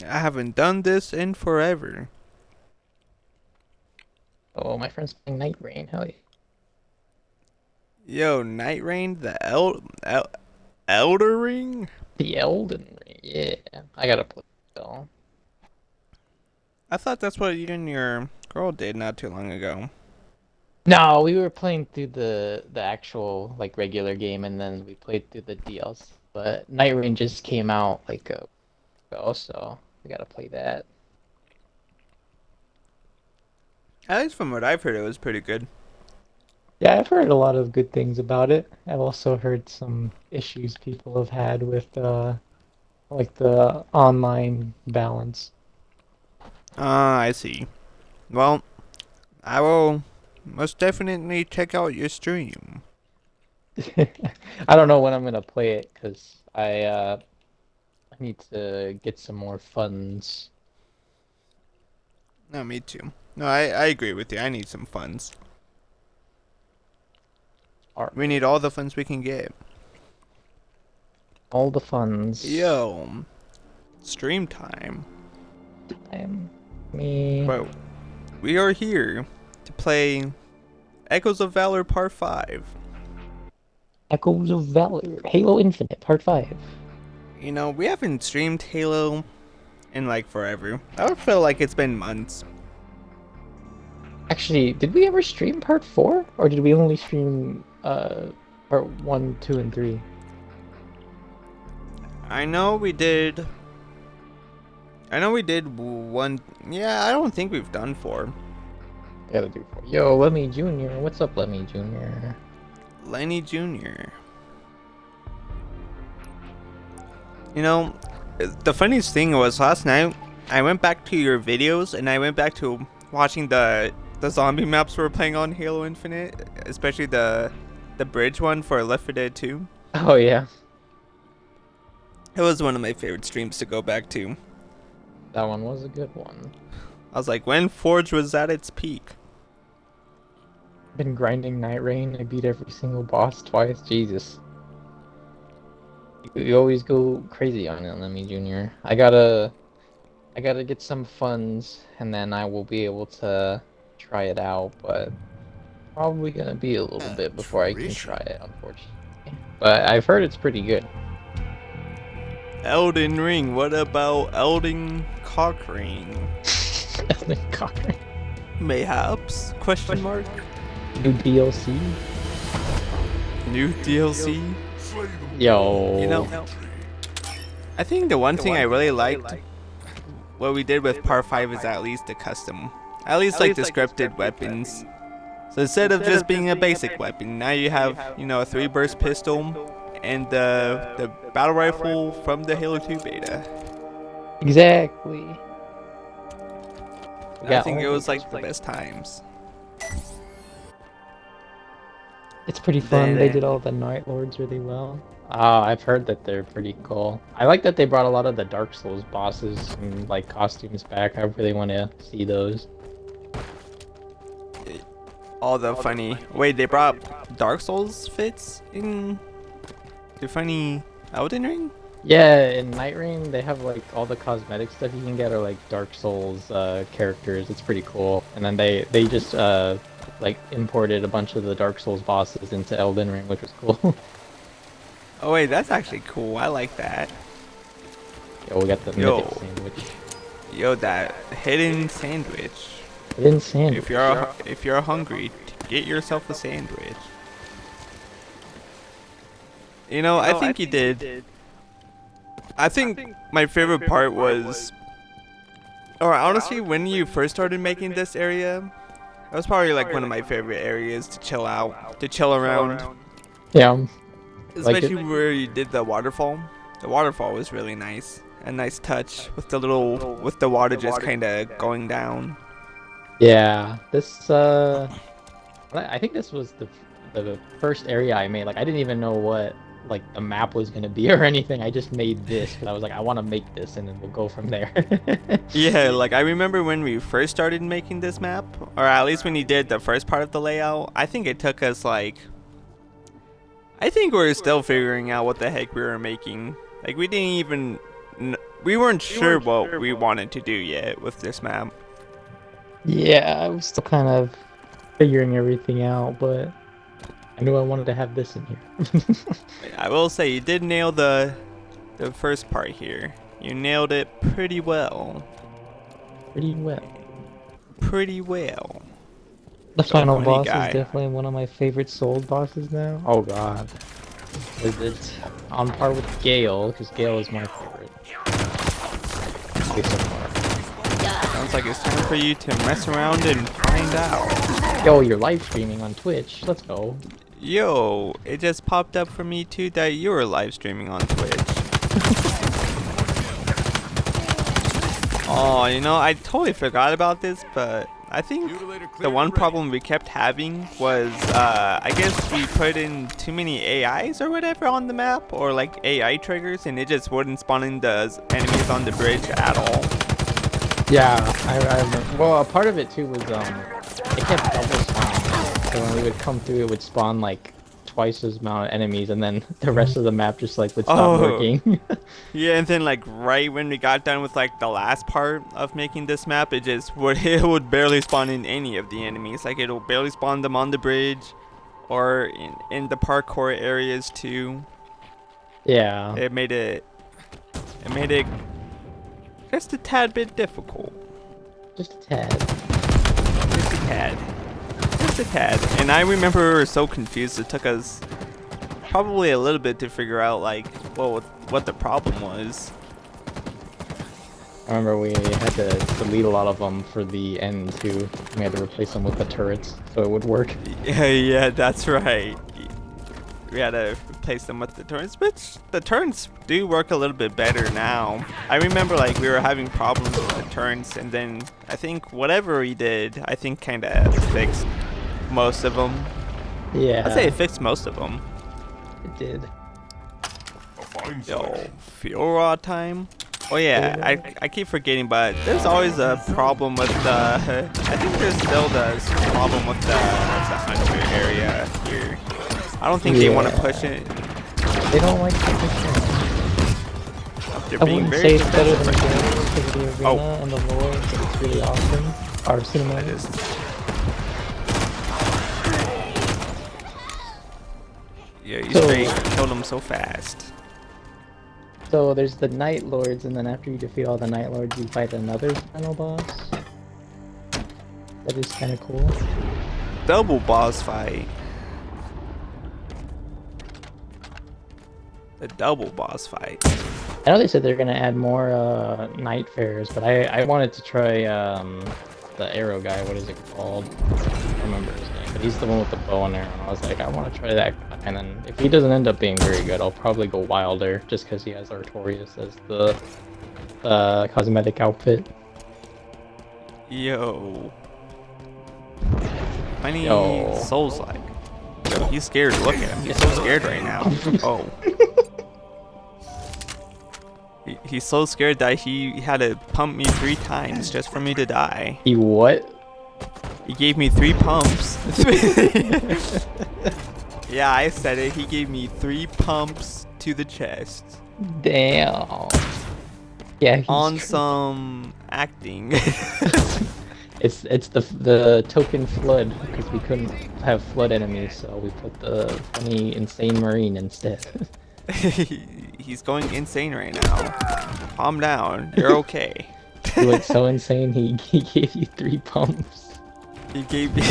I haven't done this in forever. Oh, my friend's playing Night Rain. Hell yeah. Yo, Night Rain, the Elder Ring? The Elden Ring. Yeah, I gotta play though. I thought that's what you and your girl did not too long ago. No, we were playing through the actual like regular game, and then we played through the DLC. But Night Rain just came out like a week ago, so we gotta play that. At least from what I've heard, it was pretty good. Yeah, I've heard a lot of good things about it. I've also heard some issues people have had with like the online balance. Ah, I see. Well, I will most definitely check out your stream. I don't know when I'm gonna play it because I need to get some more funds. No, me too. No, I agree with you. I need some funds. We need all the funds we can get. All the funds. Yo, stream time. I'm me. Bro, we are here to play Echoes of Valor Part 5. Echoes of Valor. Halo Infinite Part 5. You know, we haven't streamed Halo in like forever. I would feel like it's been months. Actually, did we ever stream Part 4? Or did we only stream Part 1, 2, and 3? I know we did. I know we did one. Yeah, I don't think we've done 4. Gotta do 4. Yo, Lemmy Jr. What's up, Lemmy Jr.? Lenny Jr. You know, the funniest thing was last night I went back to your videos and I went back to watching the zombie maps we were playing on Halo Infinite, especially the bridge one for Left 4 Dead 2. Oh, yeah. It was one of my favorite streams to go back to. That one was a good one. I was like, when Forge was at its peak. Been grinding Night Rain. I beat every single boss twice. Jesus. You always go crazy on it, Lemmy Jr. I gotta get some funds, and then I will be able to try it out, but probably gonna be a little bit before I can try it, unfortunately. But I've heard it's pretty good. Elden Ring, what about Elden Cockring? Cocker. Mayhaps? Question mark? New DLC? New DLC? Yo. You know, I think the one thing I really liked what we did with Part 5 is at least the custom. At least like the scripted weapons. So instead of just being a basic weapon, now you have, you know, a 3-burst pistol and the battle rifle from the Halo 2 beta. Exactly. I think it was like the best times. It's pretty fun. They did all the Night Lords really well. I've heard that they're pretty cool. I like that they brought a lot of the Dark Souls bosses and like costumes back. I really want to see those. All the funny. Wait, they brought Dark Souls fits in the funny Elden Ring? Yeah, in Night Rain they have like all the cosmetic stuff you can get are like Dark Souls characters. It's pretty cool. And then they just like imported a bunch of the Dark Souls bosses into Elden Ring, which was cool. Oh wait, that's actually cool. I like that. Yeah, we got the mythic sandwich. Yo, that hidden sandwich. Hidden sandwich. If you're hungry, get yourself a sandwich. You know, I think you did. I think my favorite part was, or honestly, when you first started making this area, that was probably like one of my favorite areas to chill out, to chill around. Yeah. Especially where you did the waterfall. The waterfall was really nice. A nice touch with the water just kind of going down. Yeah, this I think this was the first area I made. Like I didn't even know what like the map was gonna be or anything. I just made this because I was like, I want to make this, and then we'll go from there. Yeah, like I remember when we first started making this map, or at least when you did the first part of the layout. I think it took us like, I think we're still figuring out what the heck we were making. Like we didn't even we weren't sure what we wanted to do yet with this map. Yeah, I was still kind of figuring everything out, but I knew I wanted to have this in here. I will say you did nail the first part here. You nailed it pretty well. Pretty well. Pretty well. The So final funny boss guy. is definitely one of my favorite sold bosses now. Oh god. Is it on par with Gale? Because Gale is my favorite. At least so far. Sounds like it's time for you to mess around and find out. Yo, you're live streaming on Twitch. Let's go. Yo, it just popped up for me too that you were live streaming on Twitch. Oh, you know, I totally forgot about this, but I think the one problem we kept having was, I guess we put in too many AIs or whatever on the map, or like AI triggers, and it just wouldn't spawn in the enemies on the bridge at all. Yeah, I remember. Well, a part of it too was it kept double spawning. So when we would come through, it would spawn like twice as amount of enemies, and then the rest of the map just like would stop working. Yeah, and then like right when we got done with like the last part of making this map, it would barely spawn in any of the enemies. Like it'll barely spawn them on the bridge, or in the parkour areas too. Yeah. It made it just a tad bit difficult. Just a tad. Just a tad. Just a tad. And I remember we were so confused. It took us probably a little bit to figure out like what the problem was. I remember we had to delete a lot of them for the end too. We had to replace them with the turrets so it would work. Yeah, that's right. We had to replace them with the turrets, which the turrets do work a little bit better now. I remember like we were having problems with the turrets, and then I think whatever we did, I think kind of fixed most of them. Yeah. I'd say it fixed most of them. It did. Yo, fuel rod time. Oh yeah, I keep forgetting, but there's always a problem with the. I think there's still the problem with the hunter area here. I don't think they want to push it. They don't like to push it. They're I being wouldn't very say it's better than the defensive. game because of the arena and the lore, but it's really awesome. Our cinema It is. Yeah, you straight killed them so fast. So there's the Night Lords, and then after you defeat all the Night Lords, you fight another final boss. That is kind of cool. Double boss fight. The double boss fight. I know they said they're gonna add more night fairs, but I wanted to try the arrow guy. What is it called? I don't remember his name, but he's the one with the bow and arrow. And I was like, I want to try that. And then if he doesn't end up being very good, I'll probably go Wilder, just because he has Artorias as the cosmetic outfit. Yo. Funny Yo. Souls like. Yo, he's scared. Look at him. He's so scared right now. Oh. He's so scared that he had to pump me 3 times just for me to die. He what? He gave me 3 pumps. Yeah, I said it. He gave me 3 pumps to the chest. Damn. Yeah. He's On some acting. It's the token flood because we couldn't have flood enemies, so we put the funny insane marine instead. He's going insane right now. Calm down. You're okay. He went so insane he gave you 3 pumps. He gave me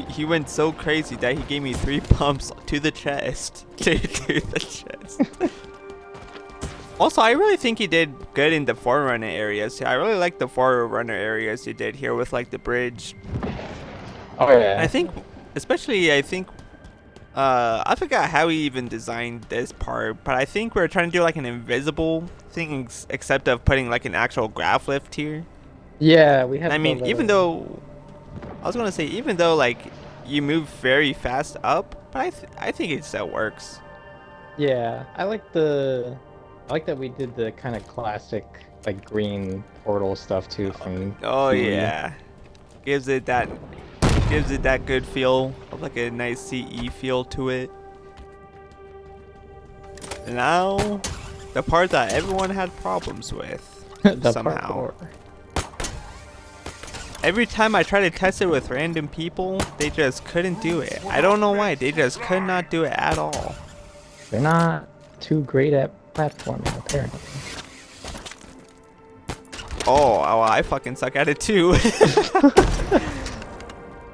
he went so crazy that he gave me 3 pumps to the chest. To the chest. Also, I really think he did good in the Forerunner areas. I really like the Forerunner areas he did here with like the bridge. Oh yeah. I think, especially, I forgot how he even designed this part, but I think we're trying to do like an invisible thing, except of putting like an actual graph lift here. Yeah, we have. I mean, even though like you move very fast up, but I think it still works. Yeah, I like that we did the kind of classic like green portal stuff too from. Oh CE. yeah, gives it that good feel of like a nice CE feel to it. Now the part that everyone had problems with The somehow. parkour. Every time I try to test it with random people, they just couldn't do it. I don't know why, they just could not do it at all. They're not too great at platforming, apparently. Oh, well, I fucking suck at it too.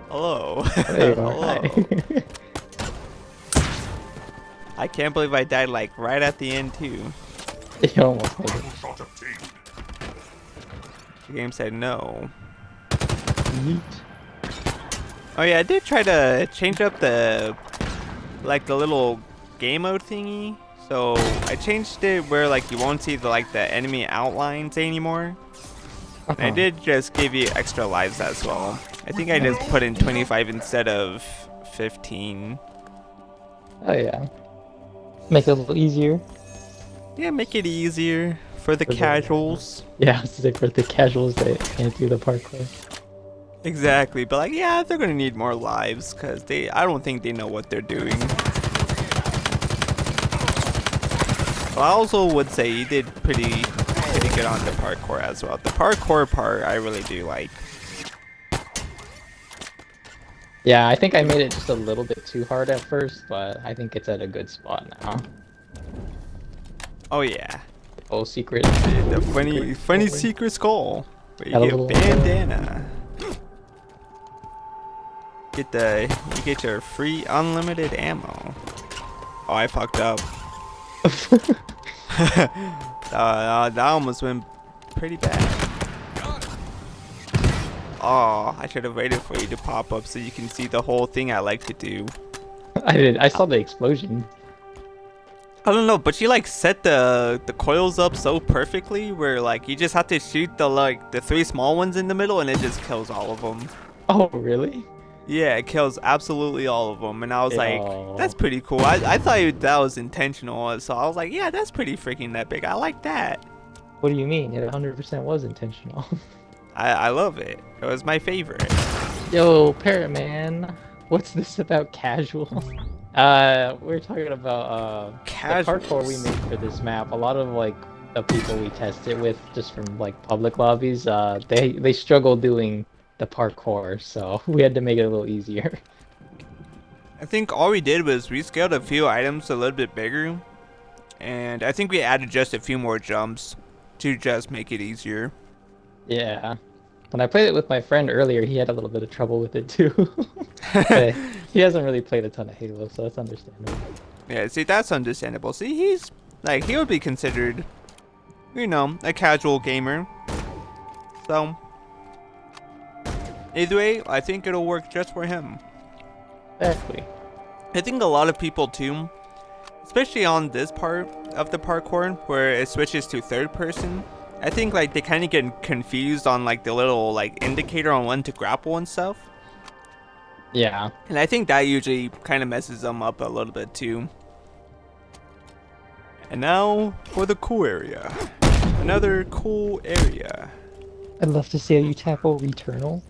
Hello. There you are. Hello. I can't believe I died like right at the end too. You almost made it. The game said no. Yeet. Oh yeah, I did try to change up the little game mode thingy. So I changed it where like you won't see the enemy outlines anymore. And I did just give you extra lives as well. I think I just put in 25 instead of 15. Oh yeah. Make it a little easier. Yeah, make it easier for the casuals. Yeah, it's for the casuals that can't do the parkour. Exactly, but like, yeah, they're gonna need more lives because I don't think they know what they're doing. But I also would say you did pretty good on the parkour as well. The parkour part I really do like. Yeah, I think I made it just a little bit too hard at first, but I think it's at a good spot now. Oh yeah, Oh, secret. the funny secret skull where Got a you little- get bandana. You get your free unlimited ammo. Oh, I fucked up. That almost went pretty bad. Oh, I should have waited for you to pop up so you can see the whole thing I like to do. I saw the explosion. I don't know, but she like set the coils up so perfectly where like you just have to shoot the 3 small ones in the middle and it just kills all of them. Oh, really? Yeah, it kills absolutely all of them, and I was like, Yo. that's pretty cool. I thought that was intentional, so I was like, yeah, that's pretty freaking epic. I like that. What do you mean? It 100% was intentional. I love it. It was my favorite. Yo, Parrot Man, what's this about casual? We're talking about the parkour we made for this map. A lot of like the people we tested with, just from like public lobbies, they struggle doing the parkour, so we had to make it a little easier. I think all we did was we scaled a few items a little bit bigger, and I think we added just a few more jumps to just make it easier. Yeah. When I played it with my friend earlier, he had a little bit of trouble with it too. But he hasn't really played a ton of Halo, so that's understandable. Yeah, see, that's understandable. See, he's like, he would be considered, you know, a casual gamer. So, either way, I think it'll work just for him. Exactly. I think a lot of people too, especially on this part of the parkour where it switches to third person, I think like they kind of get confused on like the little like indicator on when to grapple and stuff. Yeah. And I think that usually kind of messes them up a little bit too. And now for the cool area. Another cool area. I'd love to see how you tackle Returnal.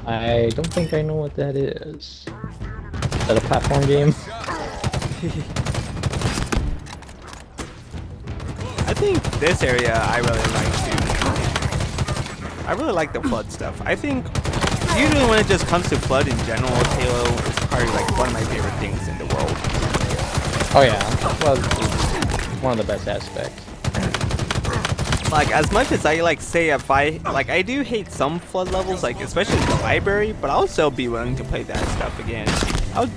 I don't think I know what that is. Is that a platform game? I think this area I really like too. I really like the flood stuff. I think usually when it just comes to flood in general, Halo is probably like one of my favorite things in the world. Oh yeah, flood is one of the best aspects. Like as much as I like say if I do hate some flood levels, like especially the library, but I'll still be willing to play that stuff again. I'll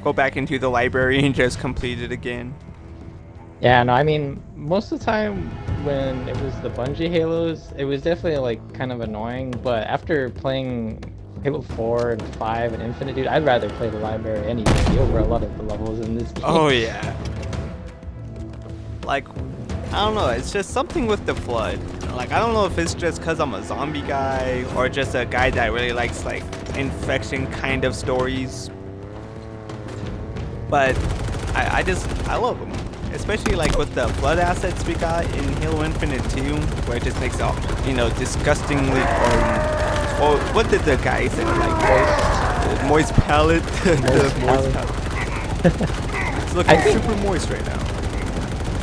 go back into the library and just complete it again. Yeah, no, I mean, most of the time when it was the Bungie Halos, it was definitely like kind of annoying, but after playing Halo 4 and 5 and Infinite, dude, I'd rather play the library any day over a lot of the levels in this game. Oh yeah. Like, I don't know, it's just something with the flood. Like, I don't know if it's just because I'm a zombie guy or just a guy that really likes like infection kind of stories. But I love them. Especially like with the flood assets we got in Halo Infinite 2, where it just makes it, you know, disgustingly, or what did the guy say? Like moist palette. Moist palette. It's looking super moist right now.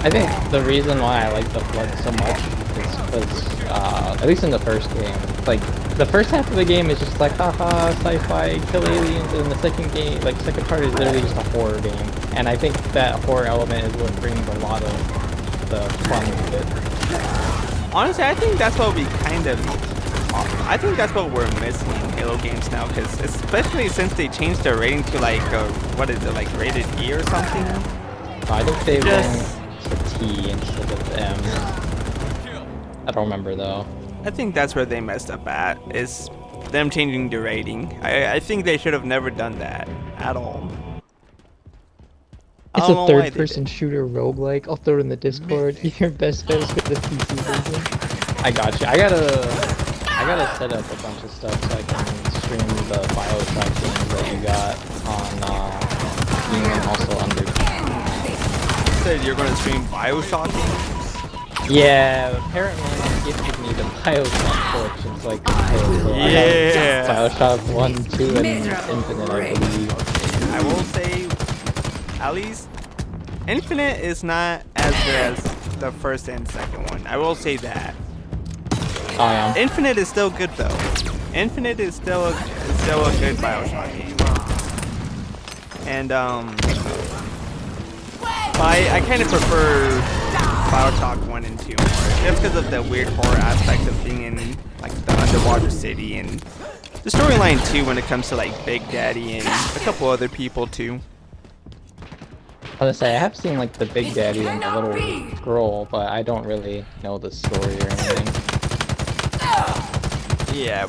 I think the reason why I like the Flood so much is because, at least in the first game, like, the first half of the game is just like, haha, sci-fi, kill aliens, and the second game, like, second part is literally just a horror game. And I think that horror element is what brings a lot of the fun with it. Honestly, I think that's what we kind of... I think that's what we're missing in Halo games now, because especially since they changed their rating to, like, what is it, like, rated E or something? I think they Just... went to T instead of M. I don't remember though. I think that's where they messed up at, is them changing the rating. I think they should have never done that at all. It's a third-person shooter roguelike. I'll throw it in the Discord. Your best bet is for the PC version. I got you. I gotta set up a bunch of stuff so I can stream the Bioshock games that you got on Steam and also under. You said you're gonna stream Bioshock games? Yeah, apparently it gifted me the Bioshock collection, so I can play. Yeah. Bioshock 1, 2, and Infinite, I believe. I will say, at least, Infinite is not as good as the first and second one. I will say that. Oh yeah. Infinite is still good though. Infinite is still a good Bioshock game. And I kind of prefer Bioshock 1 and 2 more, just because of the weird horror aspect of being in like the underwater city, and the storyline too when it comes to like Big Daddy and a couple other people too. I was gonna say, I have seen like the Big Daddy and the little girl, but I don't really know the story or anything. Yeah,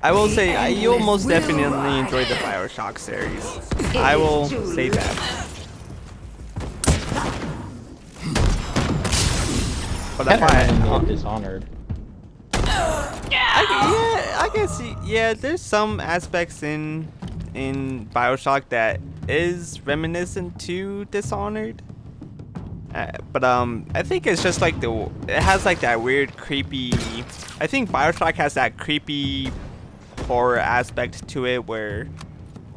I will say you'll most definitely enjoy the Bioshock series. I will say that. But if I Dishonored. I can see. Yeah, there's some aspects in Bioshock that is reminiscent to Dishonored. But I think it's just like it has like that weird creepy. I think Bioshock has that creepy horror aspect to it where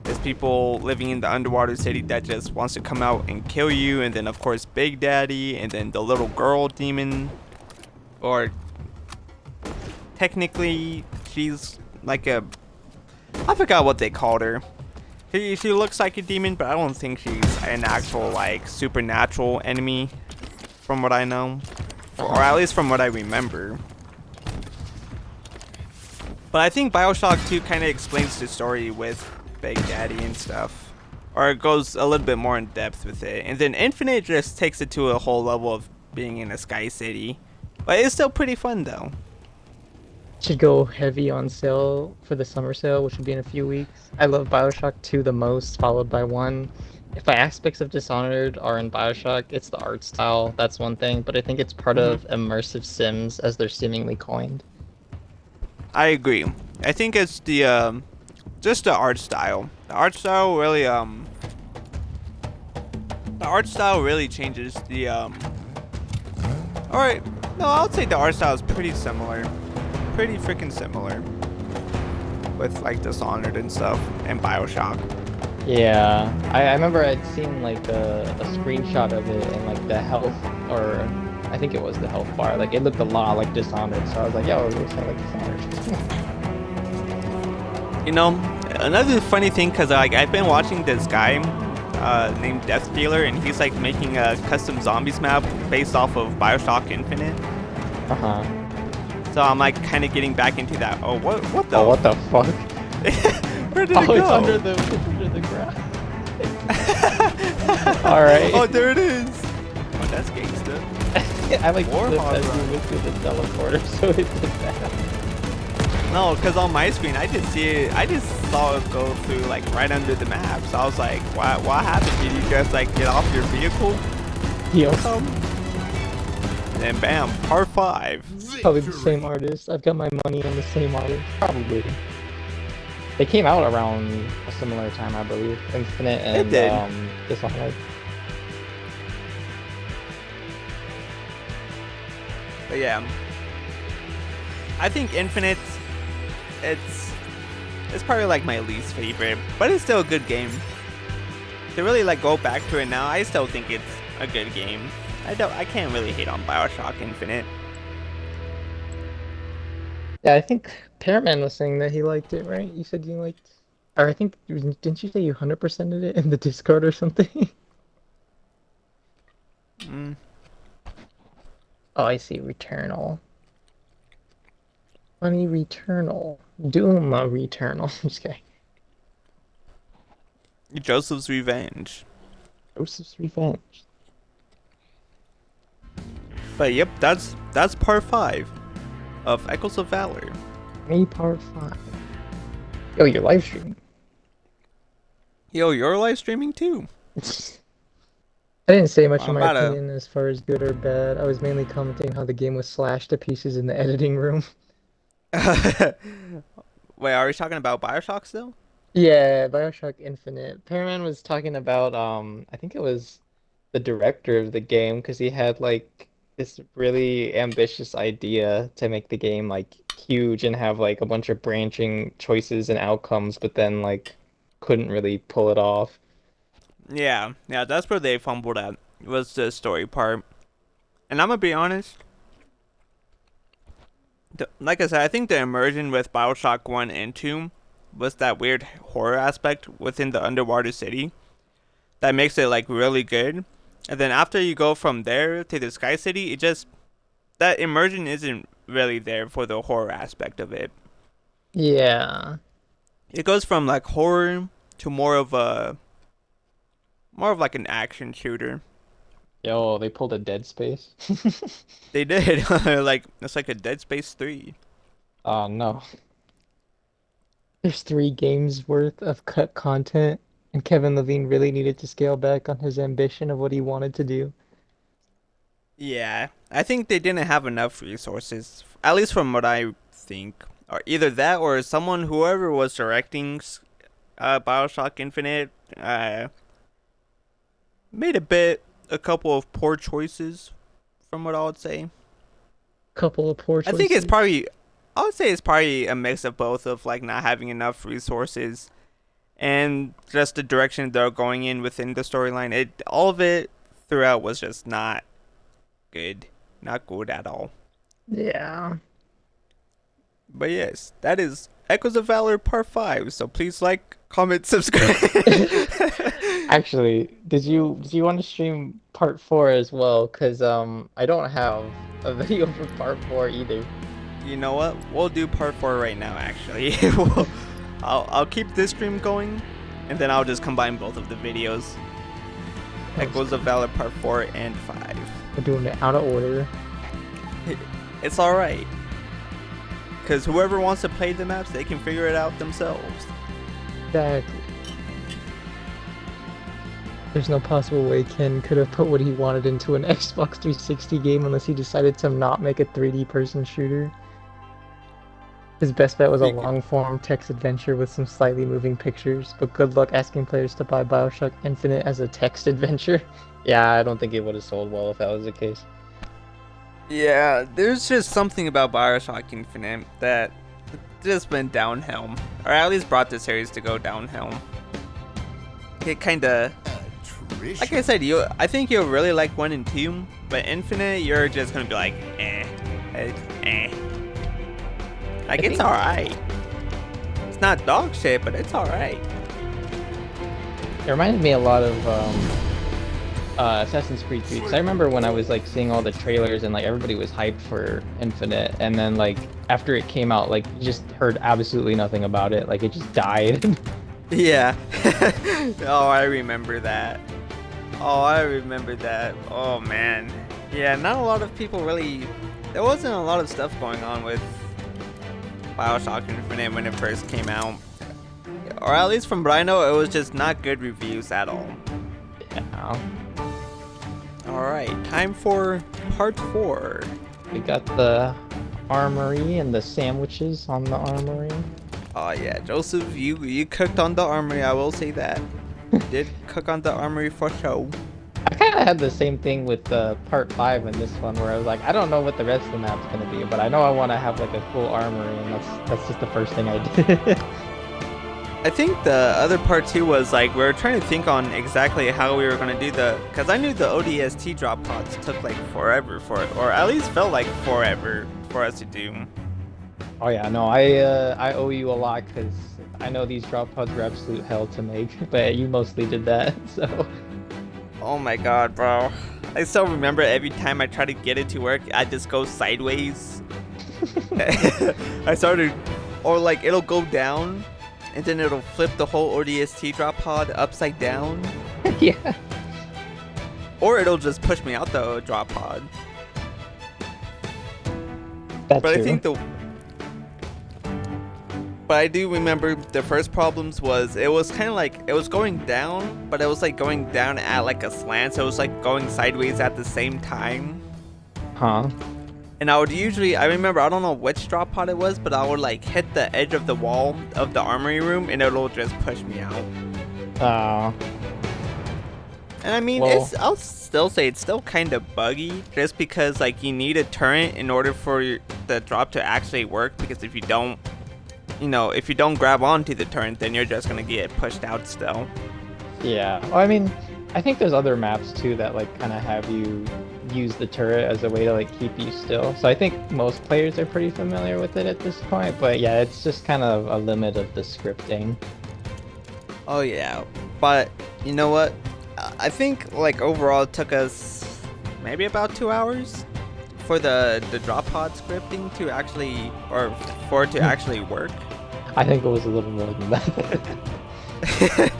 there's people living in the underwater city that just wants to come out and kill you, and then of course Big Daddy, and then the little girl demon, or technically she's like I forgot what they called her. She looks like a demon, but I don't think she's an actual like supernatural enemy, from what I know, or at least from what I remember. But I think Bioshock 2 kind of explains the story with Big Daddy and stuff, or it goes a little bit more in depth with it, and then Infinite just takes it to a whole level of being in a sky city, but it's still pretty fun though. Should go heavy on sale for the summer sale, which will be in a few weeks. I love Bioshock 2 the most, followed by 1. If my aspects of Dishonored are in Bioshock, it's the art style, that's one thing, but I think it's part of immersive sims as they're seemingly coined. I agree. I think it's the just the art style. The art style really changes the Alright, no, I would say the art style is pretty similar. Pretty freaking similar with like Dishonored and stuff and Bioshock. Yeah, I remember I'd seen like a screenshot of it and like the health, or I think it was the health bar, like it looked a lot like Dishonored, so I was like, yo, it looks like Dishonored. You know, another funny thing, because like I've been watching this guy named Death Dealer, and he's like making a custom zombies map based off of Bioshock Infinite. So I'm like kind of getting back into that. Oh, what the? Oh, what the fuck? Where did it go? It's under the ground. All right. Oh, there it is. Oh, that's gangsta. I like flip as you move through the teleporter, so it did that. No, because on my screen, I just see it. I just saw it go through like right under the map. So I was like, what happened? Did you just like get off your vehicle? Yes. And bam, part 5. Probably the same artist. I've got my money on the same artist. Probably. They came out around a similar time, I believe. Infinite and Dishonored. But yeah, I think Infinite, it's probably like my least favorite, but it's still a good game. To really like go back to it now, I still think it's a good game. I can't really hate on BioShock Infinite. Yeah, I think Pearman was saying that he liked it, right? You said you liked, or I think didn't you say you 100%ed it in the Discord or something? Mm. Oh, I see. Returnal. Funny Returnal. Doom Returnal. Just kidding. Joseph's Revenge. Joseph's Revenge. But yep, that's part 5 of Echoes of Valor. Me part 5. Yo, you're live streaming. Yo, you're live streaming too. I didn't say much in I'm my about to. opinion as far as good or bad. I was mainly commenting how the game was slashed to pieces in the editing room. Wait, are we talking about BioShock still? Yeah, BioShock Infinite. Pearman was talking about I think it was the director of the game because he had like this really ambitious idea to make the game like huge and have like a bunch of branching choices and outcomes, but then like couldn't really pull it off. Yeah, that's where they fumbled at. Was the story part. And I'm gonna be honest. Like I said, I think the immersion with BioShock 1 and 2 was that weird horror aspect within the underwater city that makes it like really good. And then after you go from there to the Sky City, it just that immersion isn't really there for the horror aspect of it. Yeah. It goes from like horror to more of like an action shooter. Yo, they pulled a Dead Space. They did like it's like a Dead Space 3. Oh no. There's 3 games worth of cut content, and Kevin Levine really needed to scale back on his ambition of what he wanted to do. Yeah, I think they didn't have enough resources, at least from what I think. Or either that, or whoever was directing Bioshock Infinite, made a couple of poor choices, from what I would say. Couple of poor I choices. think I would say it's probably a mix of both of like not having enough resources and just the direction they're going in within the storyline. All of it throughout was just not good, not good at all. Yeah. But yes, that is Echoes of Valor Part 5. So please like, comment, subscribe. Actually, did you want to stream part 4 as well? Cause I don't have a video for part 4 either. You know what? We'll do Part 4 right now, actually. I'll keep this stream going, and then I'll just combine both of the videos. Echoes of Valor Part 4 and 5. We're doing it out of order. It's alright. Because whoever wants to play the maps, they can figure it out themselves. Exactly. There's no possible way Ken could have put what he wanted into an Xbox 360 game unless he decided to not make a 3D person shooter. His best bet was a long-form text adventure with some slightly moving pictures, but good luck asking players to buy Bioshock Infinite as a text adventure. Yeah, I don't think it would have sold well if that was the case. Yeah, there's just something about Bioshock Infinite that just went downhill, or at least brought the series to go downhill. It kinda, like I said, I think you'll really like 1 and 2, but Infinite, you're just gonna be like, eh. Like, it's alright. It's not dog shit, but it's alright. It reminded me a lot of Assassin's Creed 3, because I remember when I was like seeing all the trailers and like everybody was hyped for Infinite, and then like after it came out, like you just heard absolutely nothing about it. Like it just died. Yeah. Oh, I remember that. Oh man. Yeah, not a lot of people really. There wasn't a lot of stuff going on with Bioshock Infinite when it first came out. Or at least from what I know, it was just not good reviews at all. Yeah. Alright, time for part 4. We got the armory and the sandwiches on the armory. Oh yeah, Joseph, you cooked on the armory, I will say that. You did cook on the armory for show. I kind of had the same thing with part 5 in this one, where I was like, I don't know what the rest of the map's gonna be, but I know I want to have like a cool armory, and that's just the first thing I did. I think the other part too was like we were trying to think on exactly how we were gonna do because I knew the ODST drop pods took like forever for it, or at least felt like forever for us to do. Oh yeah, no, I owe you a lot because I know these drop pods were absolute hell to make, but you mostly did that, so. Oh my god, bro! I still remember every time I try to get it to work, I just go sideways. I started, or like it'll go down. And then it'll flip the whole ODST drop pod upside down. Yeah. Or it'll just push me out the drop pod. That's but true. I think But I do remember the first problems was it was kind of like it was going down, but it was like going down at like a slant, so it was like going sideways at the same time. Huh. And I remember, I don't know which drop pod it was, but I would like hit the edge of the wall of the armory room and it'll just push me out. Oh. And I mean, I'll still say it's still kind of buggy, just because like you need a turret in order for the drop to actually work, because if you don't, if you don't grab onto the turret, then you're just gonna get pushed out still. Yeah. Well, I mean, I think there's other maps too that like kind of have you use the turret as a way to like keep you still. So I think most players are pretty familiar with it at this point, but yeah, it's just kind of a limit of the scripting. Oh yeah, but you know what? I think like overall it took us maybe about 2 hours for the drop pod scripting to actually, or for it to actually work. I think it was a little more than that.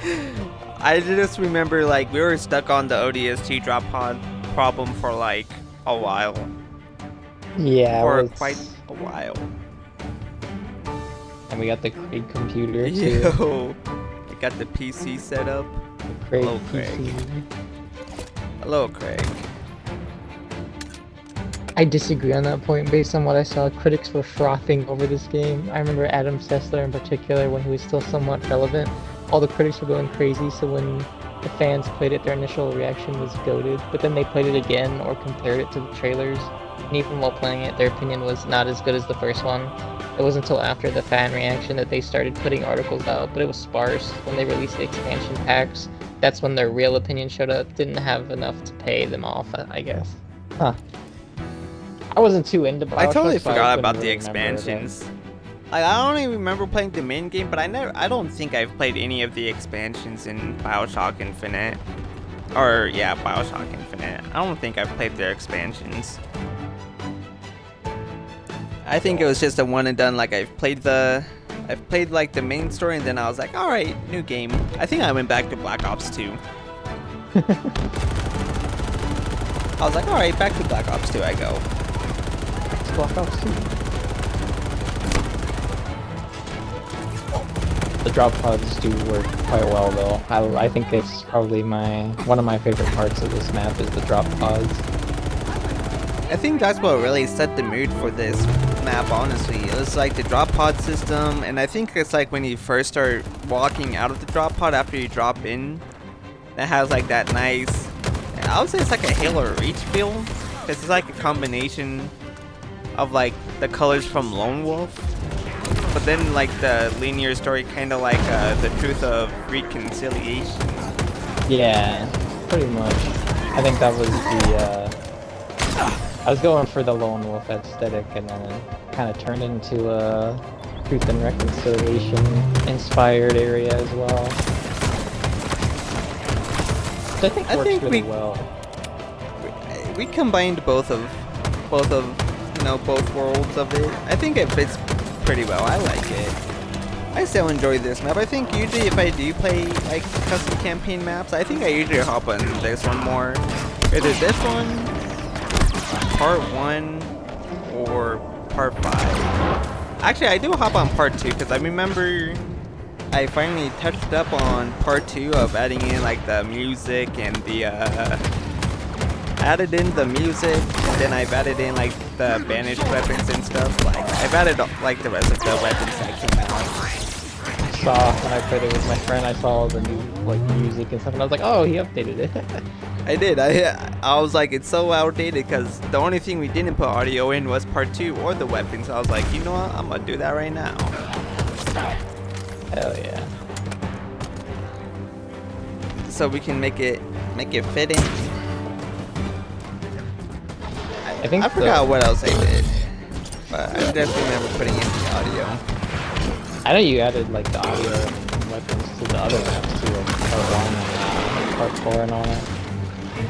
I just remember like we were stuck on the ODST drop pod problem for like a while. Yeah, for quite a while. And we got the Craig computer too. Yo, we got the PC set up. Craig Hello, Craig. PC. Hello, Craig. I disagree on that point based on what I saw. Critics were frothing over this game. I remember Adam Sessler in particular, when he was still somewhat relevant. All the critics were going crazy, so when the fans played it, their initial reaction was goated. But then they played it again or compared it to the trailers. And even while playing it, their opinion was not as good as the first one. It wasn't until after the fan reaction that they started putting articles out, but it was sparse. When they released the expansion packs, that's when their real opinion showed up. Didn't have enough to pay them off, I guess. Huh. I wasn't too into Bioshock. I totally so forgot couldn't about the really remember expansions. I don't even remember playing the main game, but I don't think I've played any of the expansions in Bioshock Infinite. Or yeah, Bioshock Infinite. I don't think I've played their expansions. I think it was just a one and done. Like I've played like the main story, and then I was like, all right, new game. I think I went back to Black Ops 2. I was like, all right, back to Black Ops 2 I go. It's Black Ops 2. The drop pods do work quite well, though. I think it's probably one of my favorite parts of this map is the drop pods. I think that's what really set the mood for this map, honestly. It was like the drop pod system, and I think it's like when you first start walking out of the drop pod after you drop in, that has like that nice, I would say it's like a Halo Reach feel, because it's like a combination of like the colors from Lone Wolf, but then like the linear story, kind of like the Truth of Reconciliation. Yeah, pretty much. I think that was I was going for the Lone Wolf aesthetic, and then it kind of turned into a Truth and Reconciliation inspired area as well. So I think it works really well. We combined both worlds of it. I think it fits pretty well. I like it. I still enjoy this map. I think usually if I do play like custom campaign maps, I think I usually hop on this one more. Either this one, part 1, or part 5. Actually, I do hop on part 2 because I remember I finally touched up on part 2 of adding in like the music and the added in the music, and then I've added in like the banished weapons and stuff. Like I've added like the rest of the weapons that came out. I saw when I played it with my friend, I saw all the new like music and stuff, and I was like, oh, he updated it. I did. I was like, it's so outdated because the only thing we didn't put audio in was part 2 or the weapons. I was like, you know what? I'm gonna do that right now. Hell yeah. so we can make it fit in. I think I forgot what else I did, but I definitely remember putting in the audio. I know you added like the audio and weapons to the other maps too, like part 1 and part 4 and all that.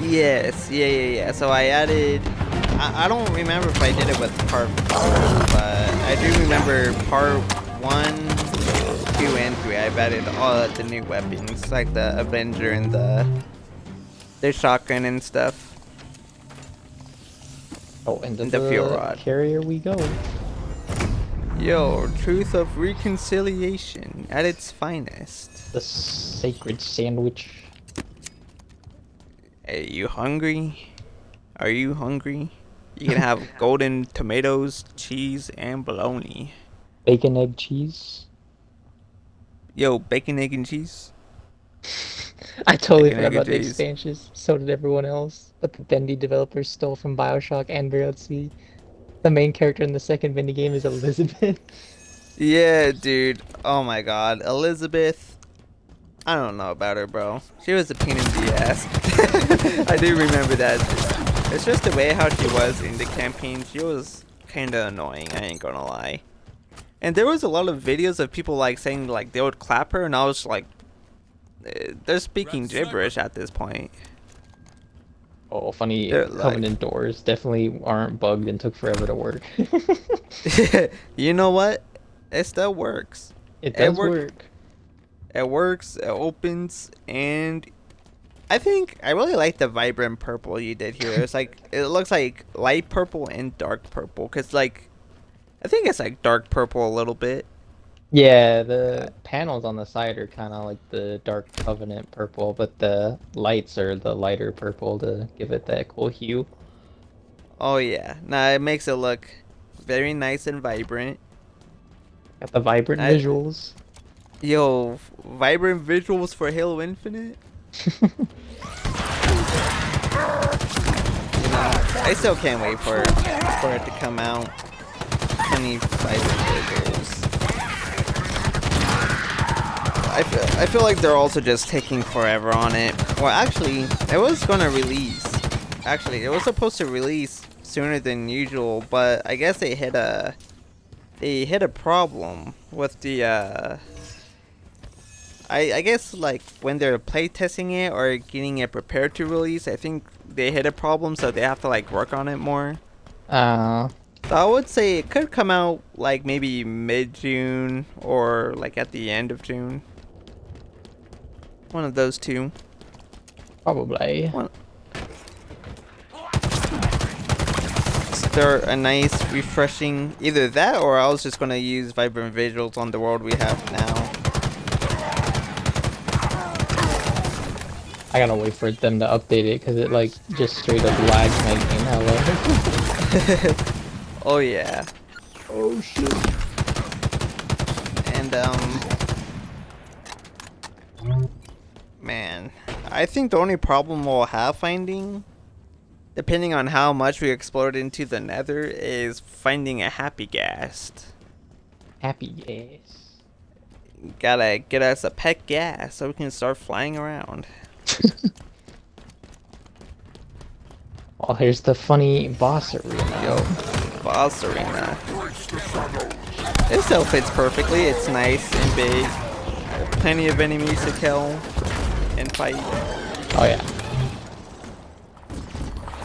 Yes, yeah. So I added. I don't remember if I did it with part 4, but I do remember part 1, 2, and 3. I've added all of the new weapons, like the Avenger and the shotgun and stuff. Oh, into And the fuel the rod. carrier we go. Yo, truth of reconciliation at its finest. The sacred sandwich. Hey, you hungry? Are you hungry? You can have golden tomatoes, cheese, and bologna. Bacon, egg, cheese. Yo, bacon, egg, and cheese? I totally Bacon, forgot egg, about and the cheese. expansions. So did everyone else. But the Bendy developers stole from Bioshock and BioC. The main character in the second Bendy game is Elizabeth. Yeah, dude. Oh my god. Elizabeth. I don't know about her, bro. She was a pain in the ass. I do remember that. It's just the way how she was in the campaign. She was kind of annoying, I ain't gonna lie. And there was a lot of videos of people like saying like they would clap her, and I was like, they're speaking gibberish at this point. Oh, funny. They're Covenant doors definitely aren't bugged and took forever to work. You know what? It still works. It does work. It works, it opens, and I think I really like the vibrant purple you did here. It's like, it looks like light purple and dark purple, because like, I think it's like dark purple a little bit. Yeah, the panels on the side are kind of like the dark Covenant purple, but the lights are the lighter purple to give it that cool hue. Oh yeah, nah, it makes it look very nice and vibrant. Got the vibrant visuals. Yo, vibrant visuals for Halo Infinite? You know, I still can't wait for it to come out. 20 vibrant visuals. I feel like they're also just taking forever on it. Well, actually, it was gonna release. Actually, it was supposed to release sooner than usual, but I guess they hit a problem with the I guess like when they're playtesting it or getting it prepared to release, I think they hit a problem, so they have to like work on it more. So I would say it could come out like maybe mid-June or like at the end of June. One of those two. Probably. They're a nice, refreshing, either that or I was just gonna use vibrant visuals on the world we have now. I gotta wait for them to update it because it like just straight up lags my game hella. Oh yeah. Oh shit. And man, I think the only problem we'll have finding, depending on how much we explode into the nether, is finding a happy ghast. Happy gas. Gotta get us a pet gas so we can start flying around. Well, here's the funny boss arena. Yo, boss arena. It still fits perfectly. It's nice and big. Plenty of enemies to kill and fight. Oh yeah.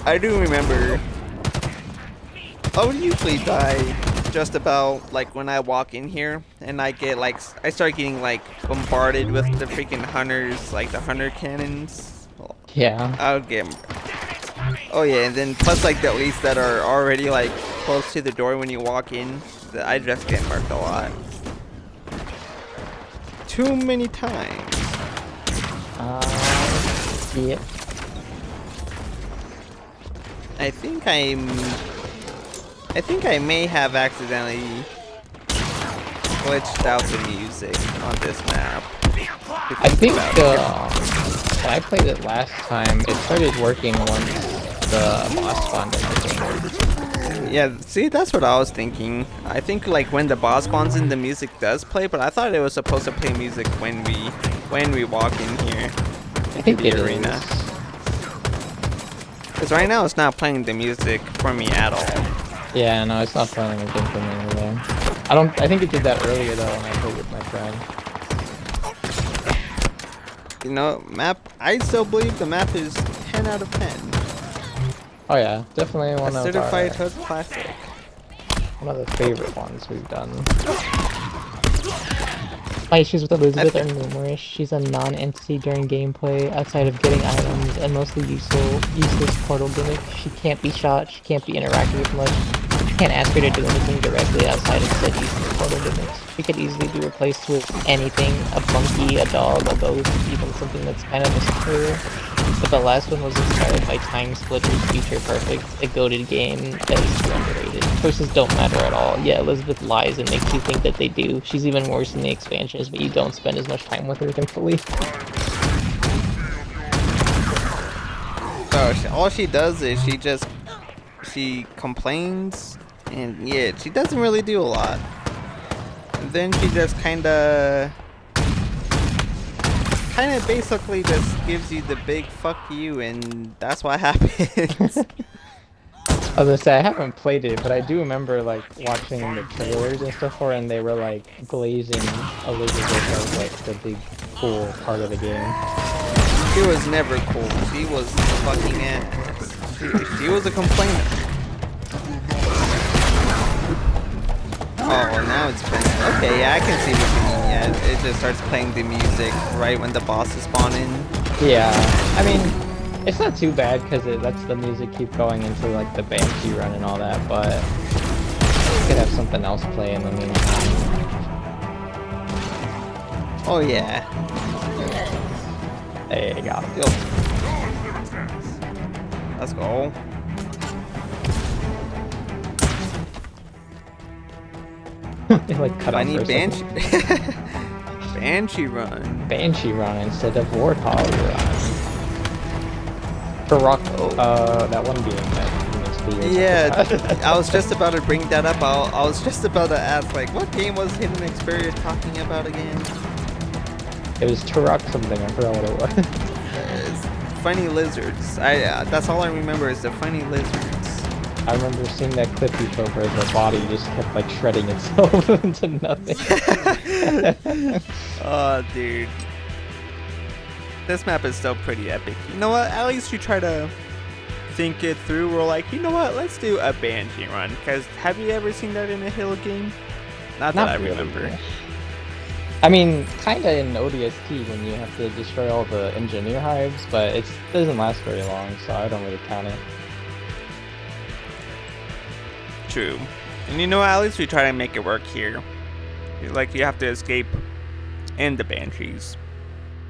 I do remember I would usually die just about like when I walk in here and I get like, I start getting like bombarded with the freaking hunters, like the hunter cannons. Yeah. I'll get, oh yeah, and then plus like the elites that are already like close to the door when you walk in, I just get murked a lot. Too many times. Yeah. I think I may have accidentally glitched out the music on this map. I think when I played it last time, it started working once the boss spawned in. Yeah, see, that's what I was thinking. I think like when the boss spawns in, the music does play, but I thought it was supposed to play music when we walk in here. I into think the it arena. is. Because right now it's not playing the music for me at all. Yeah, no, it's not playing anything for me either. I think it did that earlier though when I played with my friend. You know, map, I still believe the map is 10 out of 10. Oh yeah, definitely A certified hood classic. one of the favorite ones we've done. My issues with Elizabeth are numerous. She's a non-entity during gameplay, outside of getting items, and mostly useless portal gimmicks. She can't be shot, she can't be interacted with much. You can't ask her to do anything directly outside of said useless portal gimmicks. She could easily be replaced with anything, a monkey, a dog, a ghost, even something that's kind of a superior. But the last one was inspired by Time Splitter's Future Perfect, a goated game that is too underrated. Choices don't matter at all. Yeah, Elizabeth lies and makes you think that they do. She's even worse in the expansions, but you don't spend as much time with her, thankfully. So all she does is she complains, and yeah, she doesn't really do a lot. And then she just kinda basically just gives you the big fuck you, and that's what happens. I was gonna say, I haven't played it, but I do remember, like, watching the trailers and stuff for it, and they were, like, glazing Elizabeth as, like, the big, cool part of the game. She was never cool. She was fucking ass. She was a complainer. Oh, now it's been... Okay, yeah, I can see what you mean. Yeah, it just starts playing the music right when the bosses spawn in. Yeah, I mean, it's not too bad because it lets the music keep going into like the Banshee run and all that, but you could have something else play in the meantime. Oh yeah. There you go. Yo. Let's go. They like cut off. I need Banshee. Banshee run. Banshee run instead of Warthog run. For Rock, that one being that yeah, I was just about to bring that up. I was just about to ask, like, what game was Hidden Experience talking about again? It was Turok something, I forgot what it was. Funny lizards. That's all I remember is the funny lizards. I remember seeing that clip you showed where the body just kept like shredding itself into nothing. Oh, dude. This map is still pretty epic. You know what? At least you try to think it through. We're like, you know what? Let's do a Banshee run. Because have you ever seen that in a Halo game? Not that I remember. Really. I mean, kinda in ODST when you have to destroy all the engineer hives, but it doesn't last very long, so I don't really count it. True. And you know what? At least we try to make it work here. Like, you have to escape in the Banshees.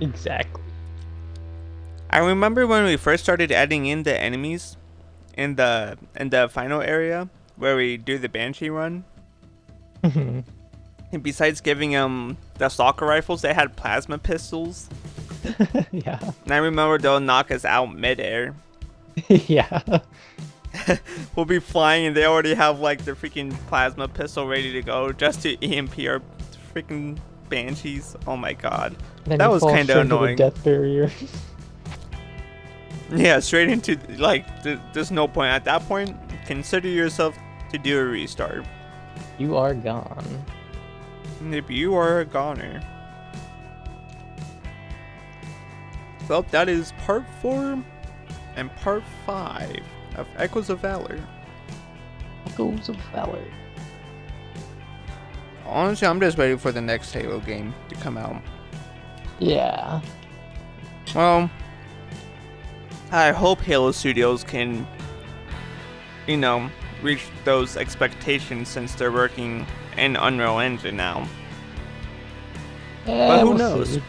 Exactly. I remember when we first started adding in the enemies in the final area where we do the Banshee run. And besides giving them the stalker rifles, they had plasma pistols. Yeah. And I remember they'll knock us out midair. Yeah. We'll be flying and they already have like the freaking plasma pistol ready to go just to EMP our freaking Banshees. Oh my god. That was kind of annoying. Death barrier. Yeah, straight into, like, there's no point. At that point, consider yourself to do a restart. You are gone. If you are a goner. Well, that is part 4 and part 5 of Echoes of Valor. Echoes of Valor. Honestly, I'm just ready for the next Halo game to come out. Yeah. Well, I hope Halo Studios can, you know, reach those expectations since they're working in Unreal Engine now. But who knows?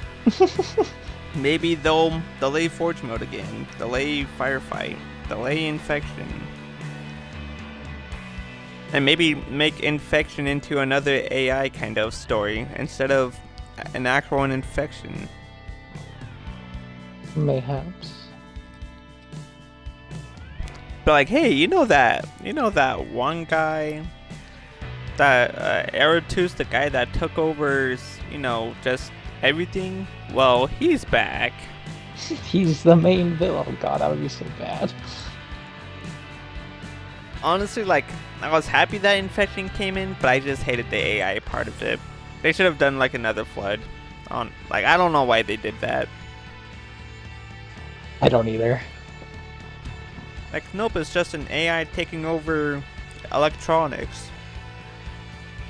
Maybe they'll delay Forge Mode again, delay Firefight, delay Infection. And maybe make Infection into another AI kind of story instead of an actual Infection. Mayhaps. But like, hey, you know that one guy, that Eratus, the guy that took over, you know, just everything? Well, he's back. He's the main villain. Oh god, that would be so bad. Honestly, like, I was happy that infection came in, but I just hated the AI part of it. They should have done like another flood. Like, I don't know why they did that. I don't either. Like, nope, it's just an AI taking over electronics.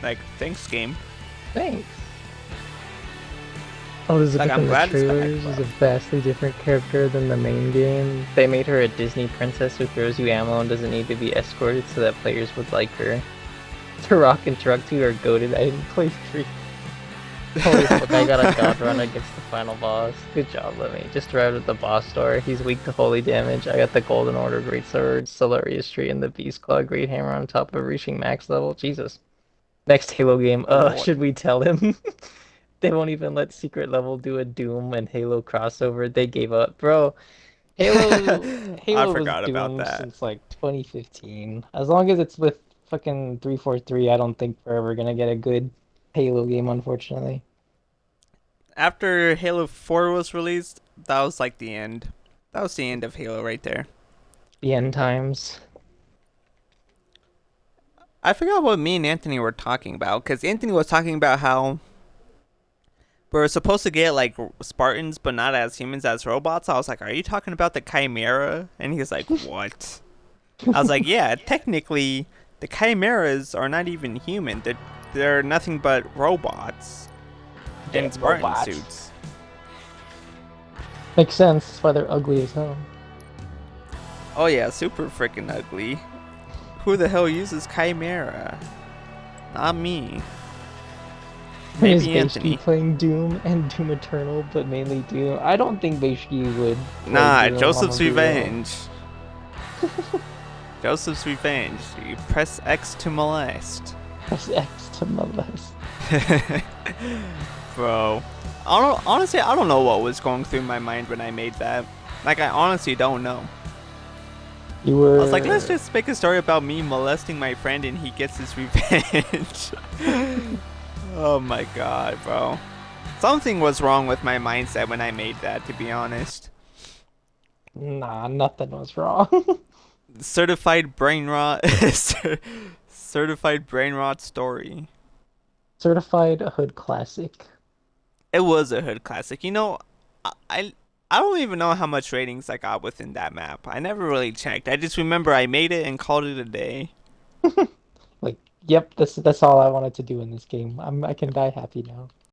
Like, thanks, game. Thanks. Elizabeth I'm in the glad it's back, trailers is bro. a vastly different character than the main game. They made her a Disney princess who throws you ammo and doesn't need to be escorted so that players would like her. Turok and Turok 2 are goated. I didn't play 3. Holy fuck, I got a god run against the final boss. Good job, Lemmy. Just arrived at the boss door. He's weak to holy damage. I got the Golden Order Great Sword, Solarius Tree, and the Beast Claw Great Hammer on top of reaching max level. Jesus. Next Halo game. Oh boy. Should we tell him? They won't even let Secret Level do a Doom and Halo crossover. They gave up. Bro, Halo I Halo was forgot about doomed that. since like 2015. As long as it's with fucking 343, I don't think we're ever gonna get a good Halo game, unfortunately. After Halo 4 was released, that was like the end. That was the end of Halo right there. The end times. I forgot what me and Anthony were talking about, because Anthony was talking about how we're supposed to get like Spartans, but not as humans, as robots. I was like, are you talking about the Chimera? And he's like, what? I was like, yeah, technically, the Chimeras are not even human. They're nothing but robots in Dead Spartan robots. suits. Makes sense. That's why they're ugly as hell. Oh yeah, super freaking ugly. Who the hell uses Chimera? Not me. Is Maybe Beishki Anthony. playing Doom and Doom Eternal, but mainly Doom? I don't think Beishki would play Nah, Doom, Joseph's I'm gonna be real. Revenge. Joseph's Revenge. You press X to molest. Press X to molest. Bro. Honestly, I don't know what was going through my mind when I made that. Like, I honestly don't know. You were. I was like, let's just make a story about me molesting my friend and he gets his revenge. Oh my god, bro. Something was wrong with my mindset when I made that, to be honest. Nah, nothing was wrong. Certified brain rot. Certified brain rot story. Certified Hood Classic. It was a hood classic. You know, I I don't even know how much ratings I got within that map. I never really checked. I just remember I made it and called it a day. Like, yep, that's all I wanted to do in this game. I can die happy now.